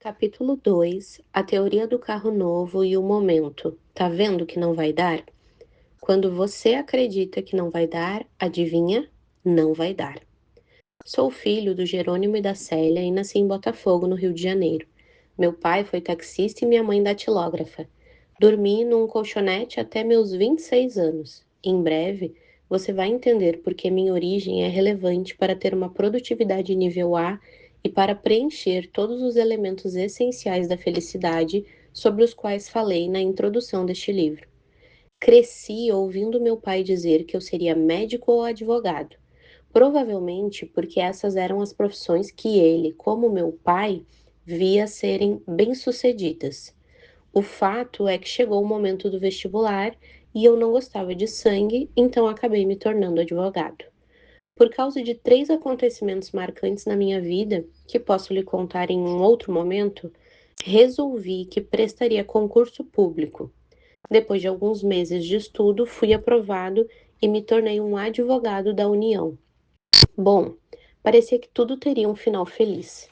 Capítulo 2: A teoria do carro novo e o momento. Tá vendo que não vai dar? Quando você acredita que não vai dar, adivinha? Não vai dar. Sou filho do Jerônimo e da Célia e nasci em Botafogo, no Rio de Janeiro. Meu pai foi taxista e minha mãe datilógrafa. Dormi num colchonete até meus 26 anos. Em breve, você vai entender por que minha origem é relevante para ter uma produtividade nível A e para preencher todos os elementos essenciais da felicidade sobre os quais falei na introdução deste livro. Cresci ouvindo meu pai dizer que eu seria médico ou advogado. Provavelmente porque essas eram as profissões que ele, como meu pai, via serem bem-sucedidas. O fato é que chegou o momento do vestibular e eu não gostava de sangue, então acabei me tornando advogado. Por causa de três acontecimentos marcantes na minha vida, que posso lhe contar em um outro momento, resolvi que prestaria concurso público. Depois de alguns meses de estudo, fui aprovado e me tornei um advogado da União. Bom, parecia que tudo teria um final feliz.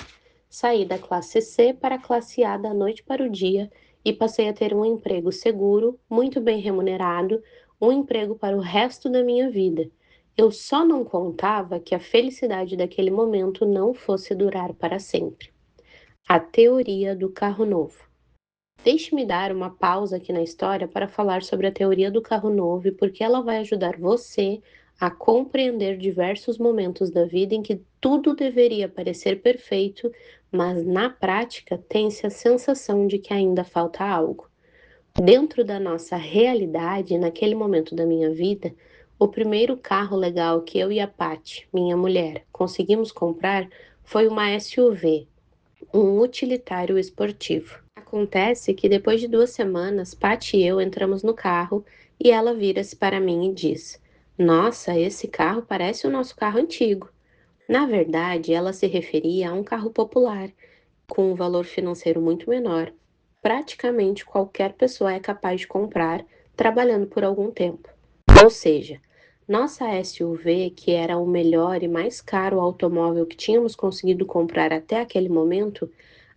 Saí da classe C para a classe A da noite para o dia e passei a ter um emprego seguro, muito bem remunerado, um emprego para o resto da minha vida. Eu só não contava que a felicidade daquele momento não fosse durar para sempre. A teoria do carro novo. Deixe-me dar uma pausa aqui na história para falar sobre a teoria do carro novo e porque ela vai ajudar você a compreender diversos momentos da vida em que tudo deveria parecer perfeito, mas na prática tem-se a sensação de que ainda falta algo. Dentro da nossa realidade, naquele momento da minha vida, o primeiro carro legal que eu e a Patty, minha mulher, conseguimos comprar foi uma SUV, um utilitário esportivo. Acontece que depois de 2 semanas, Patty e eu entramos no carro e ela vira-se para mim e diz: Nossa, esse carro parece o nosso carro antigo. Na verdade, ela se referia a um carro popular, com um valor financeiro muito menor. Praticamente qualquer pessoa é capaz de comprar, trabalhando por algum tempo. Ou seja, nossa SUV, que era o melhor e mais caro automóvel que tínhamos conseguido comprar até aquele momento,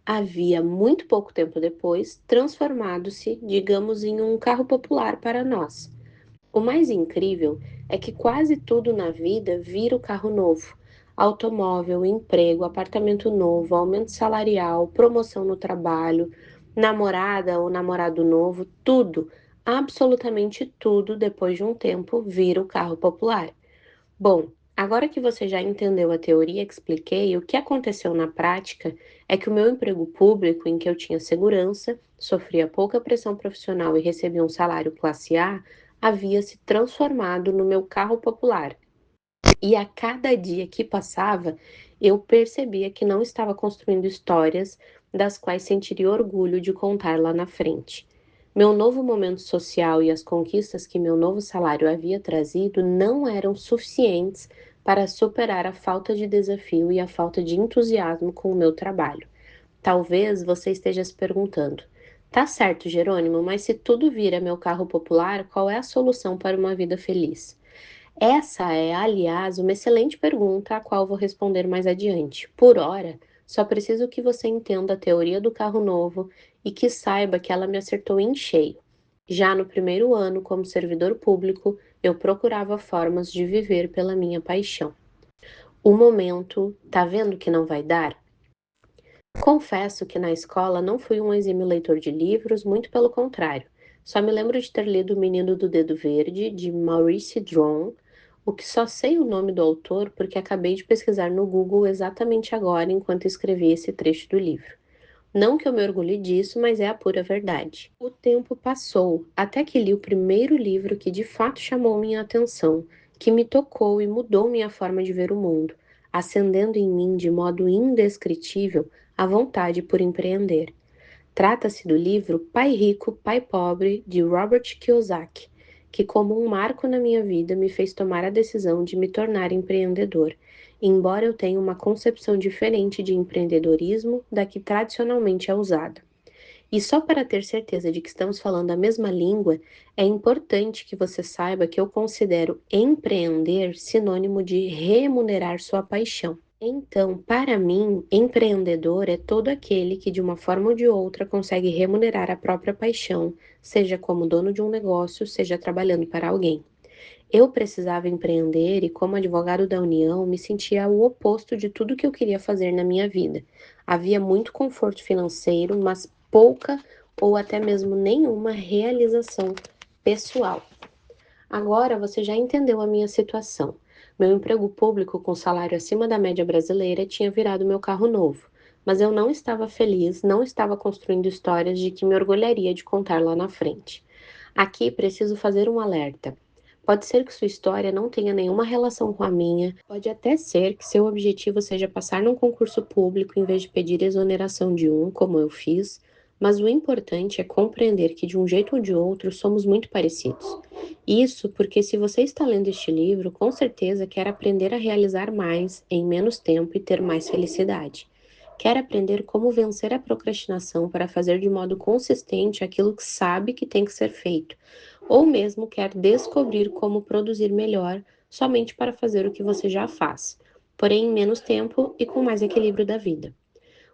havia muito pouco tempo depois transformado-se, digamos, em um carro popular para nós. O mais incrível é que quase tudo na vida vira o carro novo. Automóvel, emprego, apartamento novo, aumento salarial, promoção no trabalho, namorada ou namorado novo, tudo, absolutamente tudo, depois de um tempo, vira o carro popular. Bom, agora que você já entendeu a teoria que expliquei, o que aconteceu na prática é que o meu emprego público, em que eu tinha segurança, sofria pouca pressão profissional e recebia um salário classe A, havia se transformado no meu carro popular. E a cada dia que passava, eu percebia que não estava construindo histórias das quais sentiria orgulho de contar lá na frente. Meu novo momento social e as conquistas que meu novo salário havia trazido não eram suficientes para superar a falta de desafio e a falta de entusiasmo com o meu trabalho. Talvez você esteja se perguntando: tá certo, Jerônimo, mas se tudo vira meu carro popular, qual é a solução para uma vida feliz? Essa é, aliás, uma excelente pergunta, a qual vou responder mais adiante. Por ora, só preciso que você entenda a teoria do carro novo e que saiba que ela me acertou em cheio. Já no primeiro ano, como servidor público, eu procurava formas de viver pela minha paixão. O momento, tá vendo que não vai dar? Confesso que na escola não fui um exímio leitor de livros, muito pelo contrário. Só me lembro de ter lido O Menino do Dedo Verde, de Maurice Druon, o que só sei o nome do autor porque acabei de pesquisar no Google exatamente agora enquanto escrevi esse trecho do livro. Não que eu me orgulhe disso, mas é a pura verdade. O tempo passou, até que li o primeiro livro que de fato chamou minha atenção, que me tocou e mudou minha forma de ver o mundo, acendendo em mim de modo indescritível a vontade por empreender. Trata-se do livro Pai Rico, Pai Pobre, de Robert Kiyosaki, que, como um marco na minha vida, me fez tomar a decisão de me tornar empreendedor, embora eu tenha uma concepção diferente de empreendedorismo da que tradicionalmente é usada. E só para ter certeza de que estamos falando a mesma língua, é importante que você saiba que eu considero empreender sinônimo de remunerar sua paixão. Então, para mim, empreendedor é todo aquele que, de uma forma ou de outra, consegue remunerar a própria paixão, seja como dono de um negócio, seja trabalhando para alguém. Eu precisava empreender e, como advogado da União, me sentia o oposto de tudo que eu queria fazer na minha vida. Havia muito conforto financeiro, mas pouca ou até mesmo nenhuma realização pessoal. Agora você já entendeu a minha situação. Meu emprego público com salário acima da média brasileira tinha virado meu carro novo, mas eu não estava feliz, não estava construindo histórias de que me orgulharia de contar lá na frente. Aqui preciso fazer um alerta. Pode ser que sua história não tenha nenhuma relação com a minha, pode até ser que seu objetivo seja passar num concurso público em vez de pedir exoneração de um, como eu fiz, mas o importante é compreender que de um jeito ou de outro somos muito parecidos. Isso porque, se você está lendo este livro, com certeza quer aprender a realizar mais em menos tempo e ter mais felicidade. Quer aprender como vencer a procrastinação para fazer de modo consistente aquilo que sabe que tem que ser feito, ou mesmo quer descobrir como produzir melhor somente para fazer o que você já faz, porém em menos tempo e com mais equilíbrio da vida.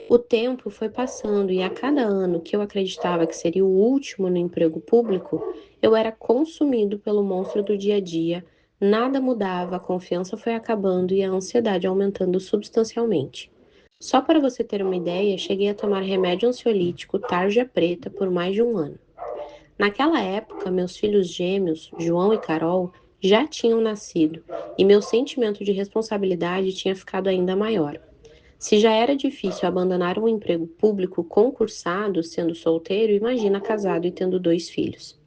O tempo foi passando e a cada ano que eu acreditava que seria o último no emprego público, eu era consumido pelo monstro do dia a dia, nada mudava, a confiança foi acabando e a ansiedade aumentando substancialmente. Só para você ter uma ideia, cheguei a tomar remédio ansiolítico tarja preta por mais de um ano. Naquela época, meus filhos gêmeos, João e Carol, já tinham nascido e meu sentimento de responsabilidade tinha ficado ainda maior. Se já era difícil abandonar um emprego público concursado sendo solteiro, imagina casado e tendo dois filhos.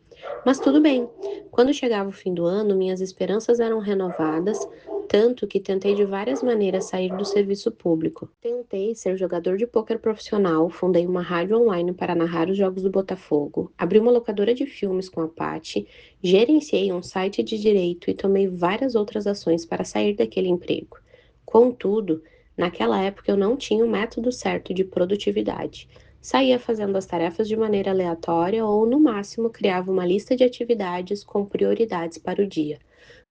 Mas tudo bem. Quando chegava o fim do ano, minhas esperanças eram renovadas, tanto que tentei de várias maneiras sair do serviço público. Tentei ser jogador de pôquer profissional, fundei uma rádio online para narrar os jogos do Botafogo, abri uma locadora de filmes com a Pathy, gerenciei um site de direito e tomei várias outras ações para sair daquele emprego. Contudo, naquela época eu não tinha o método certo de produtividade. Saía fazendo as tarefas de maneira aleatória ou, no máximo, criava uma lista de atividades com prioridades para o dia.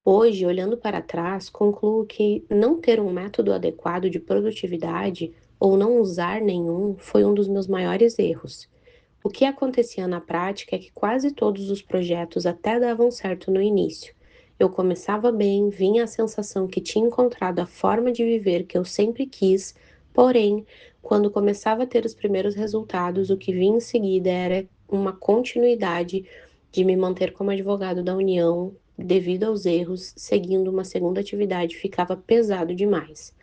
Hoje, olhando para trás, concluo que não ter um método adequado de produtividade ou não usar nenhum foi um dos meus maiores erros. O que acontecia na prática é que quase todos os projetos até davam certo no início. Eu começava bem, vinha a sensação que tinha encontrado a forma de viver que eu sempre quis, porém, quando começava a ter os primeiros resultados, o que vinha em seguida era uma continuidade de me manter como advogado da União, devido aos erros, seguindo uma segunda atividade ficava pesado demais.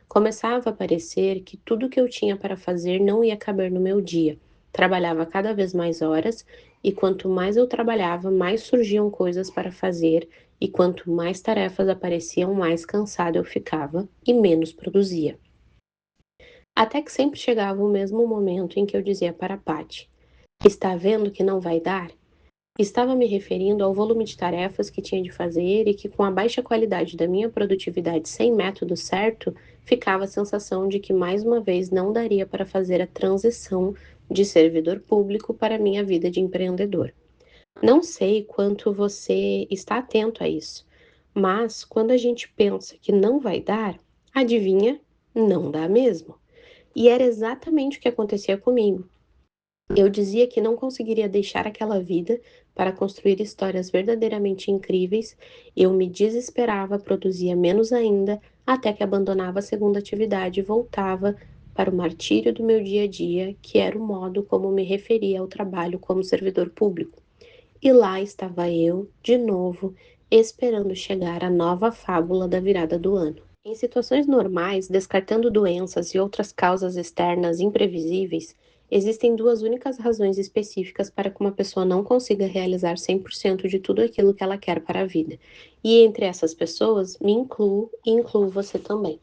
Começava a parecer que tudo que eu tinha para fazer não ia caber no meu dia. Trabalhava cada vez mais horas, e quanto mais eu trabalhava, mais surgiam coisas para fazer, e quanto mais tarefas apareciam, mais cansada eu ficava e menos produzia. Até que sempre chegava o mesmo momento em que eu dizia para a Pathy: Está vendo que não vai dar? Estava me referindo ao volume de tarefas que tinha de fazer e que, com a baixa qualidade da minha produtividade sem método certo, ficava a sensação de que mais uma vez não daria para fazer a transição de servidor público para a minha vida de empreendedor. Não sei quanto você está atento a isso, mas quando a gente pensa que não vai dar, adivinha? Não dá mesmo. E era exatamente o que acontecia comigo. Eu dizia que não conseguiria deixar aquela vida para construir histórias verdadeiramente incríveis. Eu me desesperava, produzia menos ainda, até que abandonava a segunda atividade e voltava para o martírio do meu dia a dia, que era o modo como me referia ao trabalho como servidor público. E lá estava eu, de novo, esperando chegar a nova fábula da virada do ano. Em situações normais, descartando doenças e outras causas externas imprevisíveis, existem duas únicas razões específicas para que uma pessoa não consiga realizar 100% de tudo aquilo que ela quer para a vida. E entre essas pessoas, me incluo e incluo você também.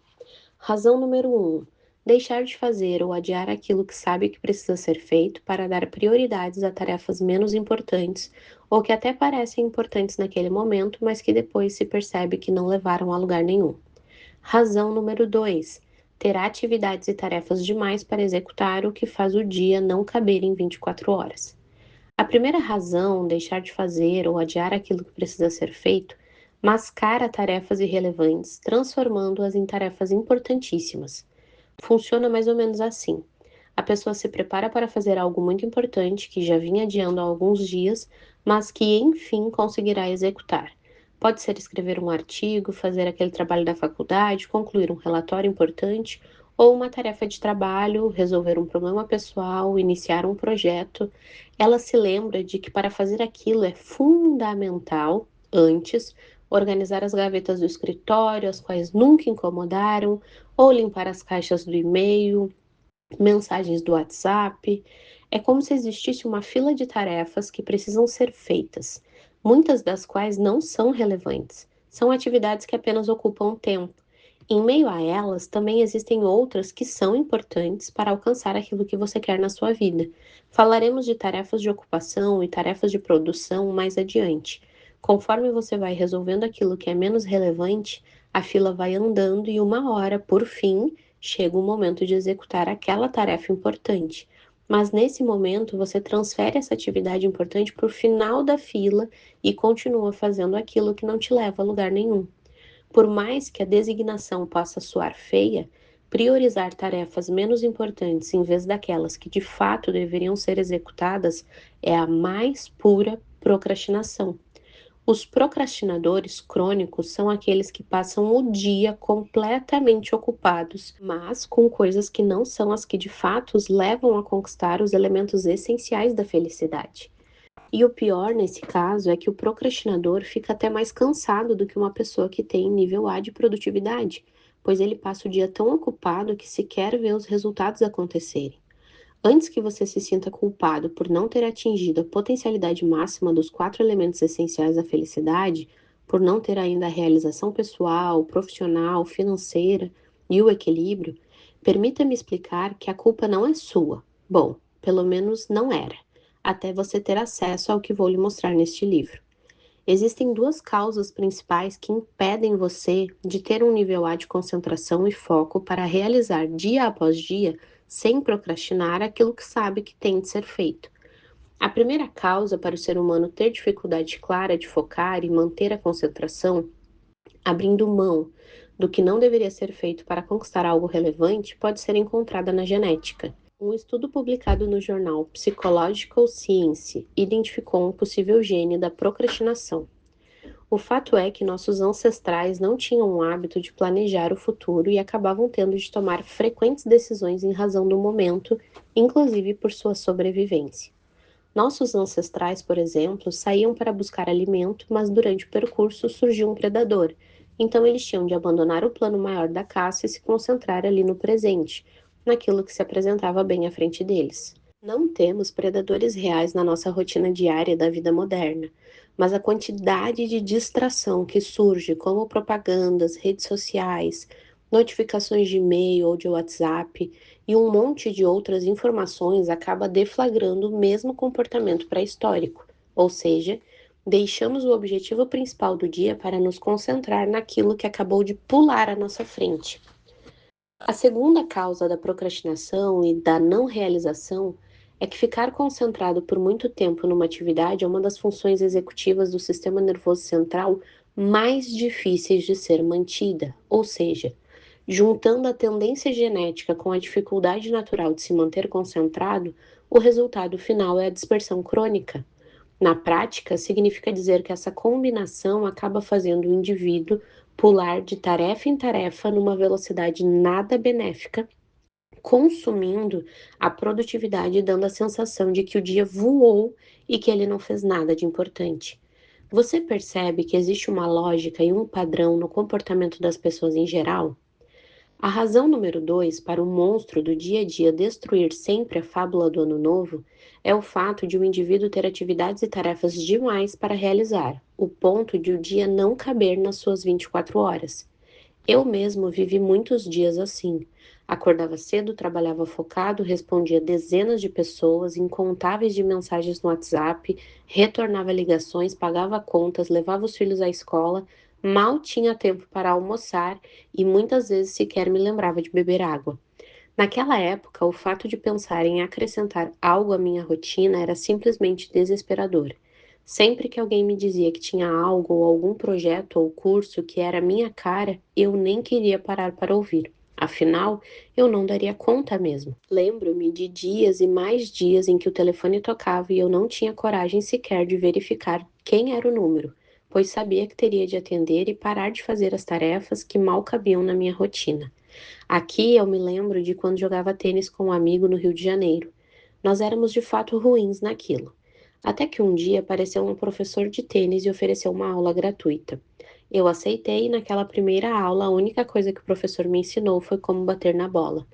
Razão número um: deixar de fazer ou adiar aquilo que sabe que precisa ser feito para dar prioridades a tarefas menos importantes ou que até parecem importantes naquele momento, mas que depois se percebe que não levaram a lugar nenhum. Razão número 2: ter atividades e tarefas demais para executar, o que faz o dia não caber em 24 horas. A primeira razão, deixar de fazer ou adiar aquilo que precisa ser feito, mascara tarefas irrelevantes, transformando-as em tarefas importantíssimas. Funciona mais ou menos assim. A pessoa se prepara para fazer algo muito importante que já vinha adiando há alguns dias, mas que enfim conseguirá executar. Pode ser escrever um artigo, fazer aquele trabalho da faculdade, concluir um relatório importante ou uma tarefa de trabalho, resolver um problema pessoal, iniciar um projeto. Ela se lembra de que para fazer aquilo é fundamental, antes, organizar as gavetas do escritório, as quais nunca incomodaram, ou limpar as caixas do e-mail, mensagens do WhatsApp. É como se existisse uma fila de tarefas que precisam ser feitas, muitas das quais não são relevantes. São atividades que apenas ocupam tempo. Em meio a elas, também existem outras que são importantes para alcançar aquilo que você quer na sua vida. Falaremos de tarefas de ocupação e tarefas de produção mais adiante. Conforme você vai resolvendo aquilo que é menos relevante, a fila vai andando e uma hora, por fim, chega o momento de executar aquela tarefa importante. Mas nesse momento, você transfere essa atividade importante para o final da fila e continua fazendo aquilo que não te leva a lugar nenhum. Por mais que a designação possa soar feia, priorizar tarefas menos importantes em vez daquelas que de fato deveriam ser executadas é a mais pura procrastinação. Os procrastinadores crônicos são aqueles que passam o dia completamente ocupados, mas com coisas que não são as que de fato os levam a conquistar os elementos essenciais da felicidade. E o pior nesse caso é que o procrastinador fica até mais cansado do que uma pessoa que tem nível A de produtividade, pois ele passa o dia tão ocupado que sequer vê os resultados acontecerem. Antes que você se sinta culpado por não ter atingido a potencialidade máxima dos quatro elementos essenciais da felicidade, por não ter ainda a realização pessoal, profissional, financeira e o equilíbrio, permita-me explicar que a culpa não é sua. Bom, pelo menos não era, até você ter acesso ao que vou lhe mostrar neste livro. Existem duas causas principais que impedem você de ter um nível A de concentração e foco para realizar dia após dia, sem procrastinar, aquilo que sabe que tem de ser feito. A primeira causa para o ser humano ter dificuldade clara de focar e manter a concentração, abrindo mão do que não deveria ser feito para conquistar algo relevante, pode ser encontrada na genética. Um estudo publicado no jornal Psychological Science identificou um possível gene da procrastinação. O fato é que nossos ancestrais não tinham o hábito de planejar o futuro e acabavam tendo de tomar frequentes decisões em razão do momento, inclusive por sua sobrevivência. Nossos ancestrais, por exemplo, saíam para buscar alimento, mas durante o percurso surgiu um predador. Então eles tinham de abandonar o plano maior da caça e se concentrar ali no presente, naquilo que se apresentava bem à frente deles. Não temos predadores reais na nossa rotina diária da vida moderna, mas a quantidade de distração que surge, como propagandas, redes sociais, notificações de e-mail ou de WhatsApp e um monte de outras informações, acaba deflagrando o mesmo comportamento pré-histórico, ou seja, deixamos o objetivo principal do dia para nos concentrar naquilo que acabou de pular à nossa frente. A segunda causa da procrastinação e da não realização é que ficar concentrado por muito tempo numa atividade é uma das funções executivas do sistema nervoso central mais difíceis de ser mantida, ou seja, juntando a tendência genética com a dificuldade natural de se manter concentrado, o resultado final é a dispersão crônica. Na prática, significa dizer que essa combinação acaba fazendo o indivíduo pular de tarefa em tarefa numa velocidade nada benéfica, consumindo a produtividade e dando a sensação de que o dia voou e que ele não fez nada de importante. Você percebe que existe uma lógica e um padrão no comportamento das pessoas em geral? A razão número 2 para o monstro do dia a dia destruir sempre a fábula do ano novo é o fato de o indivíduo ter atividades e tarefas demais para realizar, o ponto de o dia não caber nas suas 24 horas. Eu mesmo vivi muitos dias assim. Acordava cedo, trabalhava focado, respondia dezenas de pessoas, incontáveis de mensagens no WhatsApp, retornava ligações, pagava contas, levava os filhos à escola, mal tinha tempo para almoçar e muitas vezes sequer me lembrava de beber água. Naquela época, o fato de pensar em acrescentar algo à minha rotina era simplesmente desesperador. Sempre que alguém me dizia que tinha algo ou algum projeto ou curso que era minha cara, eu nem queria parar para ouvir. Afinal, eu não daria conta mesmo. Lembro-me de dias e mais dias em que o telefone tocava e eu não tinha coragem sequer de verificar quem era o número, pois sabia que teria de atender e parar de fazer as tarefas que mal cabiam na minha rotina. Aqui eu me lembro de quando jogava tênis com um amigo no Rio de Janeiro. Nós éramos de fato ruins naquilo. Até que um dia apareceu um professor de tênis e ofereceu uma aula gratuita. Eu aceitei e naquela primeira aula a única coisa que o professor me ensinou foi como bater na bola.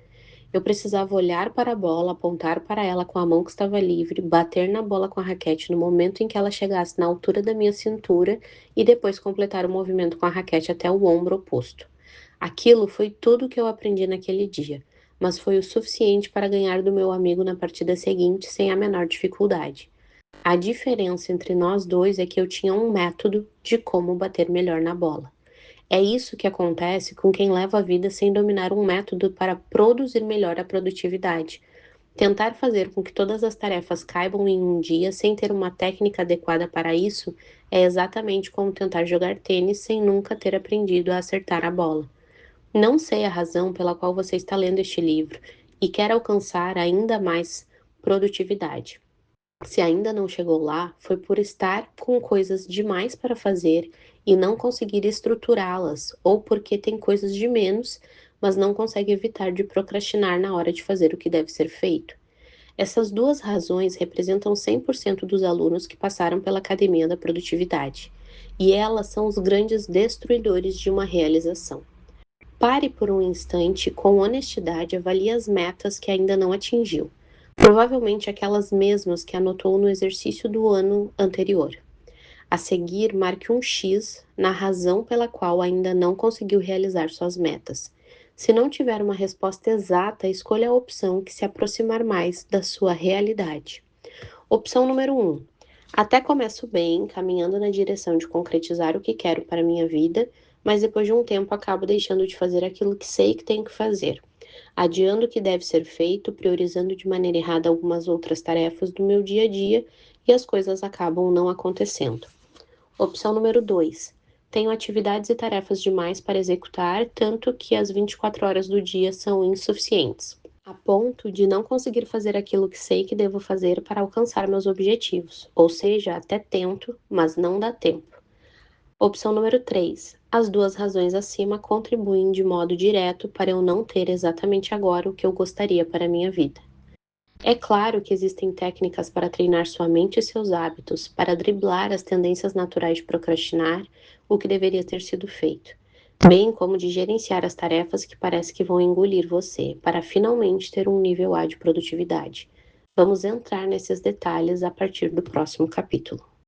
Eu precisava olhar para a bola, apontar para ela com a mão que estava livre, bater na bola com a raquete no momento em que ela chegasse na altura da minha cintura e depois completar o movimento com a raquete até o ombro oposto. Aquilo foi tudo que eu aprendi naquele dia, mas foi o suficiente para ganhar do meu amigo na partida seguinte sem a menor dificuldade. A diferença entre nós dois é que eu tinha um método de como bater melhor na bola. É isso que acontece com quem leva a vida sem dominar um método para produzir melhor a produtividade. Tentar fazer com que todas as tarefas caibam em um dia sem ter uma técnica adequada para isso é exatamente como tentar jogar tênis sem nunca ter aprendido a acertar a bola. Não sei a razão pela qual você está lendo este livro e quer alcançar ainda mais produtividade. Se ainda não chegou lá, foi por estar com coisas demais para fazer e não conseguir estruturá-las, ou porque tem coisas de menos, mas não consegue evitar de procrastinar na hora de fazer o que deve ser feito. Essas duas razões representam 100% dos alunos que passaram pela Academia da Produtividade, e elas são os grandes destruidores de uma realização. Pare por um instante e com honestidade avalie as metas que ainda não atingiu. Provavelmente aquelas mesmas que anotou no exercício do ano anterior. A seguir, marque um X na razão pela qual ainda não conseguiu realizar suas metas. Se não tiver uma resposta exata, escolha a opção que se aproximar mais da sua realidade. Opção número 1. Até começo bem, caminhando na direção de concretizar o que quero para minha vida, mas depois de um tempo acabo deixando de fazer aquilo que sei que tenho que fazer, adiando o que deve ser feito, priorizando de maneira errada algumas outras tarefas do meu dia a dia e as coisas acabam não acontecendo. Opção número 2. Tenho atividades e tarefas demais para executar, tanto que as 24 horas do dia são insuficientes, a ponto de não conseguir fazer aquilo que sei que devo fazer para alcançar meus objetivos, ou seja, até tento, mas não dá tempo. Opção número 3. As duas razões acima contribuem de modo direto para eu não ter exatamente agora o que eu gostaria para a minha vida. É claro que existem técnicas para treinar sua mente e seus hábitos, para driblar as tendências naturais de procrastinar, o que deveria ter sido feito, bem como de gerenciar as tarefas que parece que vão engolir você, para finalmente ter um nível A de produtividade. Vamos entrar nesses detalhes a partir do próximo capítulo.